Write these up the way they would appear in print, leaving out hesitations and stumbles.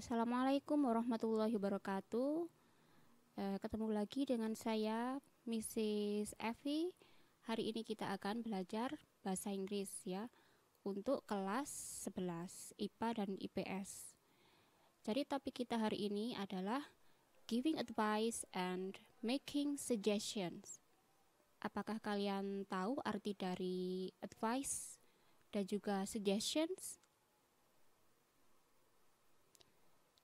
Assalamualaikum warahmatullahi wabarakatuh. Ketemu lagi dengan saya, Mrs. Evi. Hari ini kita akan belajar bahasa Inggris ya, untuk kelas 11 IPA dan IPS. Jadi topik kita hari ini adalah giving advice and making suggestions. Apakah kalian tahu arti dari advice dan juga suggestions?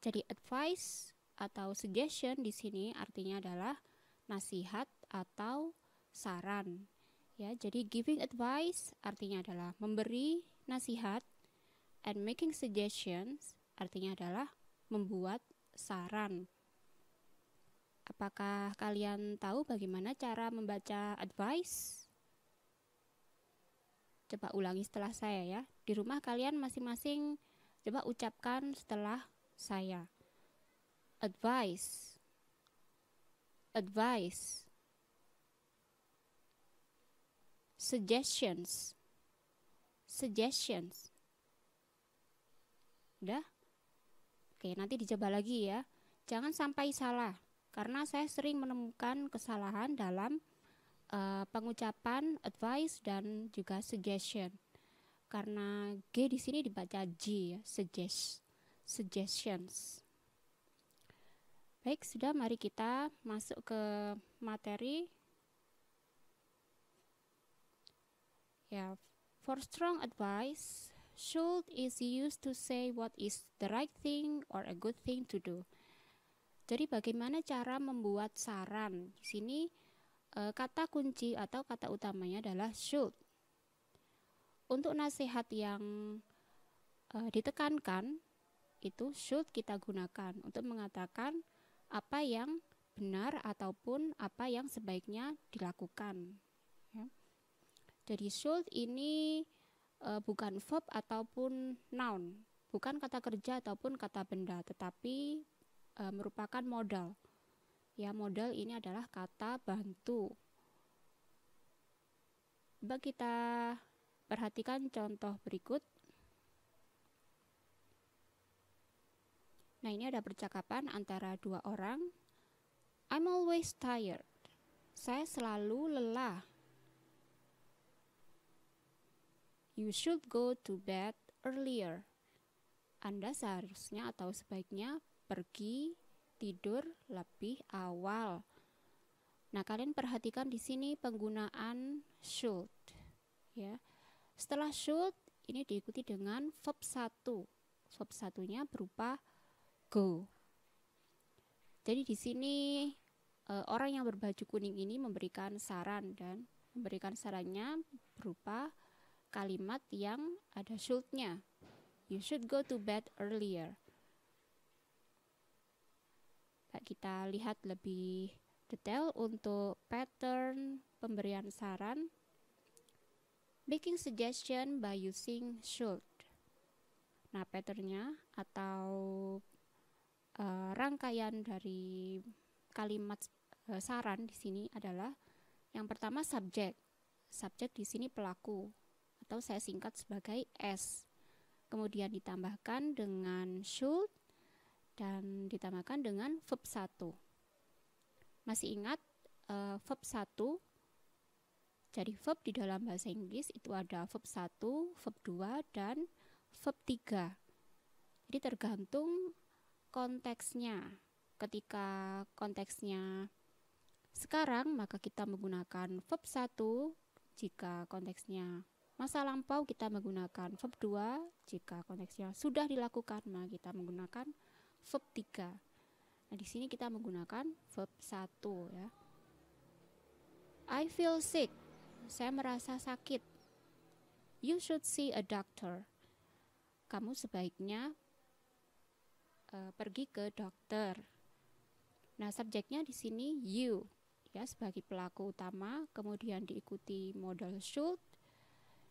Jadi advice atau suggestion di sini artinya adalah nasihat atau saran. Ya, jadi giving advice artinya adalah memberi nasihat, and making suggestions artinya adalah membuat saran. Apakah kalian tahu bagaimana cara membaca advice? Coba ulangi setelah saya ya. Di rumah kalian masing-masing coba ucapkan setelah saya. Advice, advice. Suggestions, suggestions. Udah? Oke, nanti dicoba lagi ya. Jangan sampai salah, karena saya sering menemukan kesalahan dalam pengucapan advice dan juga suggestion. Karena G di sini dibaca G ya, suggestions. Baik, sudah, mari kita masuk ke materi. Ya, for strong advice, should is used to say what is the right thing or a good thing to do. Jadi bagaimana cara membuat saran? Di sini kata kunci atau kata utamanya adalah should. Untuk nasihat yang ditekankan, itu should kita gunakan untuk mengatakan apa yang benar ataupun apa yang sebaiknya dilakukan. Ya. Jadi should ini bukan verb ataupun noun, bukan kata kerja ataupun kata benda, tetapi merupakan modal. Ya, modal ini adalah kata bantu. Coba kita perhatikan contoh berikut. Nah, ini ada percakapan antara dua orang. I'm always tired. Saya selalu lelah. You should go to bed earlier. Anda seharusnya atau sebaiknya pergi tidur lebih awal. Nah, kalian perhatikan di sini penggunaan should. Ya. Setelah should, ini diikuti dengan verb 1. Verb 1-nya berupa go. Jadi di sini orang yang berbaju kuning ini memberikan saran, dan memberikan sarannya berupa kalimat yang ada should-nya. You should go to bed earlier. Kita lihat lebih detail untuk pattern pemberian saran. Making suggestion by using should. Nah, patternnya atau rangkaian dari kalimat saran di sini adalah yang pertama subjek. Subjek di sini pelaku atau saya singkat sebagai S. Kemudian ditambahkan dengan should dan ditambahkan dengan verb 1. Masih ingat verb 1? Jadi verb di dalam bahasa Inggris itu ada verb 1, verb 2, dan verb 3. Jadi tergantung konteksnya. Ketika konteksnya sekarang, maka kita menggunakan verb 1. Jika konteksnya masa lampau, kita menggunakan verb 2. Jika konteksnya sudah dilakukan, maka kita menggunakan verb 3. Nah, di sini kita menggunakan verb 1 ya. I feel sick. Saya merasa sakit. You should see a doctor. Kamu sebaiknya pergi ke dokter. Nah, subjeknya di sini you ya sebagai pelaku utama, kemudian diikuti modal should,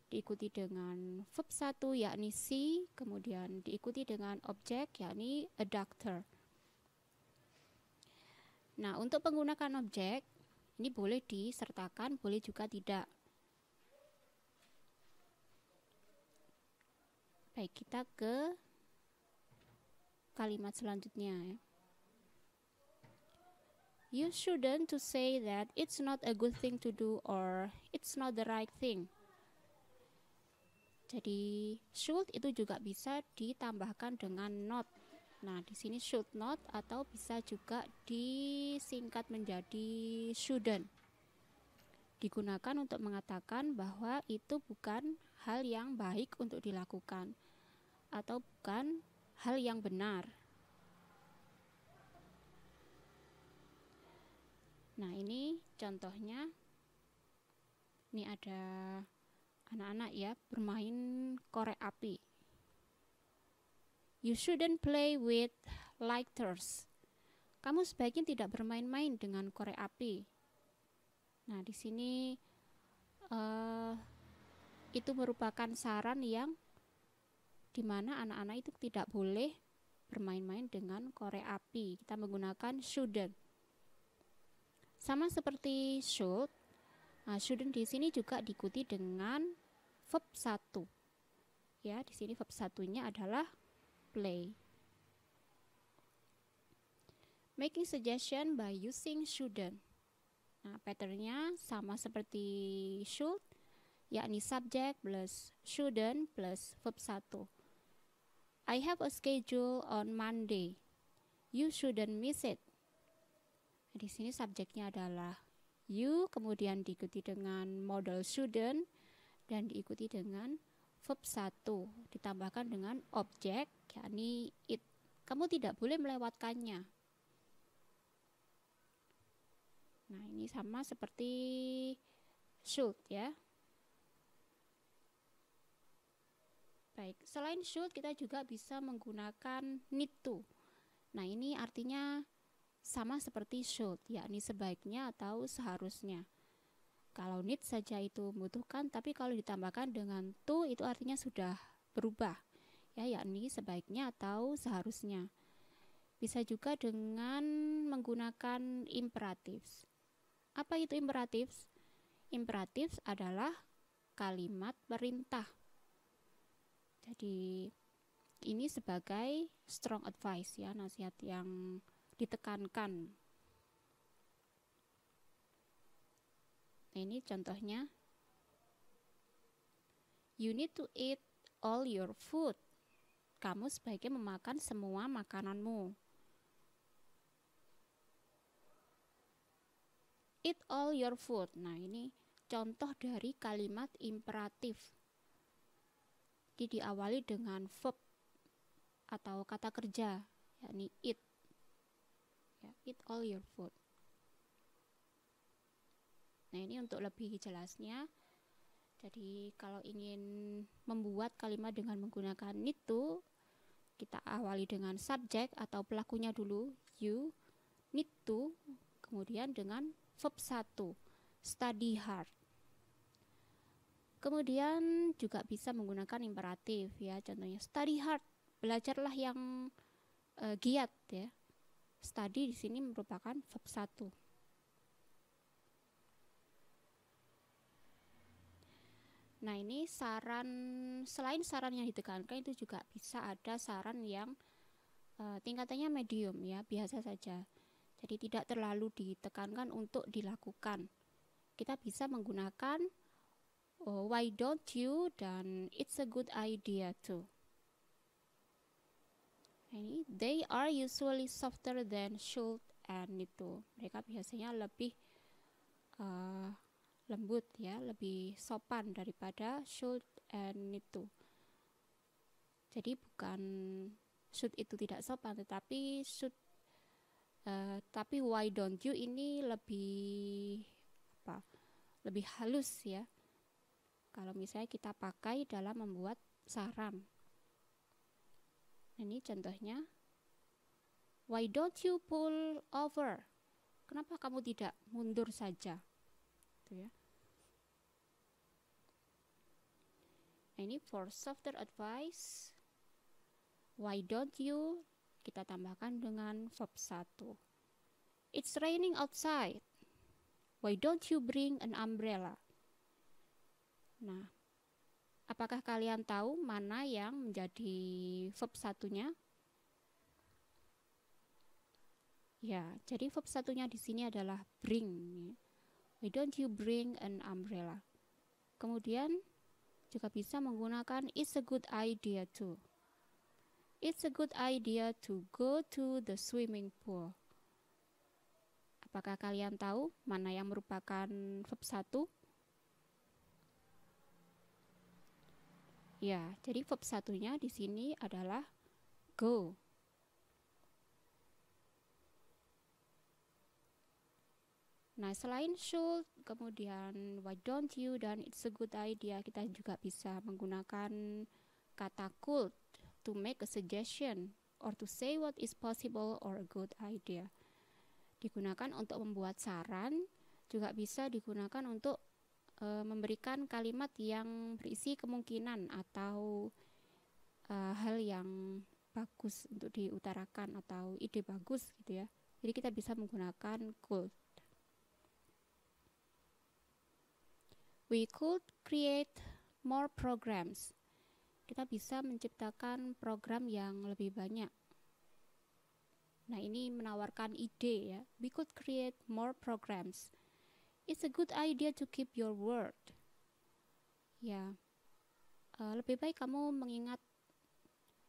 diikuti dengan verb 1 yakni see, kemudian diikuti dengan objek yakni a doctor. Nah, untuk menggunakan objek ini boleh disertakan, boleh juga tidak. Baik, kita ke kalimat selanjutnya ya. You shouldn't to say that it's not a good thing to do or it's not the right thing. Jadi should itu juga bisa ditambahkan dengan not. Nah, di sini should not atau bisa juga disingkat menjadi shouldn't. Digunakan untuk mengatakan bahwa itu bukan hal yang baik untuk dilakukan atau bukan hal yang benar. Nah, ini contohnya. Ini ada anak-anak ya bermain korek api. You shouldn't play with lighters. Kamu sebaiknya tidak bermain-main dengan korek api. Nah, di sini itu merupakan saran yang dimana anak-anak itu tidak boleh bermain-main dengan korek api. Kita menggunakan shouldn't. Sama seperti should, shouldn't di sini juga diikuti dengan verb 1. Ya, di sini verb satunya adalah play. Making suggestion by using shouldn't. Nah, patternnya sama seperti should, yakni subject plus shouldn't plus verb 1. I have a schedule on Monday. You shouldn't miss it. Di sini subjeknya adalah you, kemudian diikuti dengan modal shouldn't dan diikuti dengan verb 1 ditambahkan dengan objek yakni it. Kamu tidak boleh melewatkannya. Nah, ini sama seperti should ya. Baik, selain should kita juga bisa menggunakan need to. Nah, ini artinya sama seperti should, yakni sebaiknya atau seharusnya. Kalau need saja itu membutuhkan, tapi kalau ditambahkan dengan to itu artinya sudah berubah, ya, yakni sebaiknya atau seharusnya. Bisa juga dengan menggunakan imperatifs. Apa itu imperatifs? Imperatifs adalah kalimat perintah. Jadi ini sebagai strong advice ya, nasihat yang ditekankan. Nah, ini contohnya. You need to eat all your food. Kamu sebaiknya memakan semua makananmu. Eat all your food. Nah, ini contoh dari kalimat imperatif. Jadi diawali dengan verb atau kata kerja, yakni eat. Ya, eat all your food. Nah, ini untuk lebih jelasnya. Jadi kalau ingin membuat kalimat dengan menggunakan need to, kita awali dengan subjek atau pelakunya dulu, you need to, kemudian dengan verb 1, study hard. Kemudian juga bisa menggunakan imperatif ya, contohnya study hard, belajarlah yang giat ya. Study di sini merupakan verb 1. Nah, ini saran, selain saran yang ditekankan itu juga bisa ada saran yang tingkatannya medium ya, biasa saja. Jadi tidak terlalu ditekankan untuk dilakukan. Kita bisa menggunakan why don't you dan it's a good idea too. Ini they are usually softer than should and need to. Mereka biasanya lebih lembut ya, lebih sopan daripada should and need to. Jadi bukan should itu tidak sopan, tetapi should tapi why don't you ini lebih lebih halus ya. Kalau misalnya kita pakai dalam membuat saran. Ini contohnya. Why don't you pull over? Kenapa kamu tidak mundur saja? Gitu ya. Ini for softer advice. Why don't you? Kita tambahkan dengan verb 1. It's raining outside. Why don't you bring an umbrella? Nah, apakah kalian tahu mana yang menjadi verb 1-nya? Ya, jadi verb satunya di sini adalah bring. Why don't you bring an umbrella? Kemudian juga bisa menggunakan it's a good idea to. It's a good idea to go to the swimming pool. Apakah kalian tahu mana yang merupakan verb satu? Ya, jadi verb satunya di sini adalah go. Nah, selain should, kemudian why don't you, dan it's a good idea, kita juga bisa menggunakan kata could to make a suggestion or to say what is possible or a good idea. Digunakan untuk membuat saran, juga bisa digunakan untuk memberikan kalimat yang berisi kemungkinan atau hal yang bagus untuk diutarakan atau ide bagus gitu ya. Jadi kita bisa menggunakan could. We could create more programs. Kita bisa menciptakan program yang lebih banyak. Nah, ini menawarkan ide ya. We could create more programs. It's a good idea to keep your word. Ya, lebih baik kamu mengingat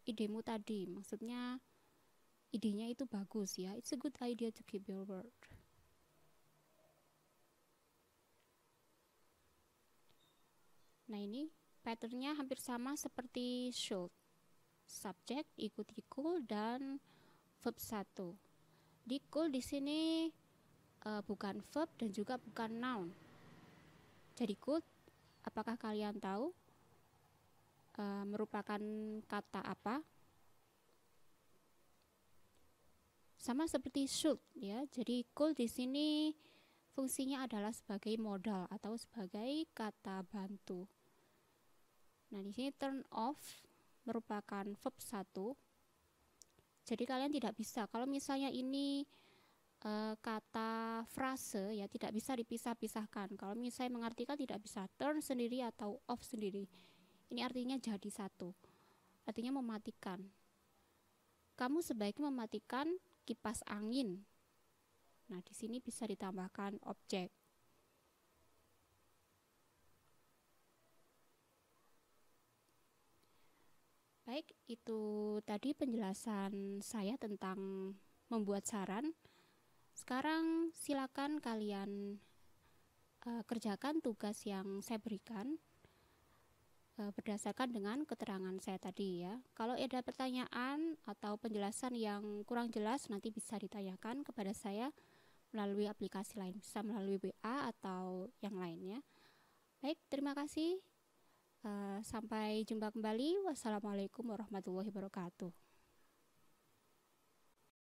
idemu tadi. Maksudnya idenya itu bagus ya. It's a good idea to keep your word. Nah, ini patternnya hampir sama seperti should. Subjek ikuti could dan verb 1. Di could di sini bukan verb dan juga bukan noun. Jadi could, apakah kalian tahu merupakan kata apa? Sama seperti should ya. Jadi could di sini fungsinya adalah sebagai modal atau sebagai kata bantu. Nah, di sini turn off merupakan verb 1. Jadi kalian tidak bisa, kalau misalnya ini kata frase ya, tidak bisa dipisah-pisahkan. Kalau misalnya mengartikan tidak bisa turn sendiri atau off sendiri. Ini artinya jadi satu. Artinya mematikan. Kamu sebaiknya mematikan kipas angin. Nah, di sini bisa ditambahkan objek. Baik, itu tadi penjelasan saya tentang membuat saran. Sekarang silakan kalian kerjakan tugas yang saya berikan berdasarkan dengan keterangan saya tadi ya. Kalau ada pertanyaan atau penjelasan yang kurang jelas, nanti bisa ditanyakan kepada saya melalui aplikasi lain, bisa melalui WA atau yang lainnya. Baik, terima kasih. Sampai jumpa kembali. Wassalamualaikum warahmatullahi wabarakatuh.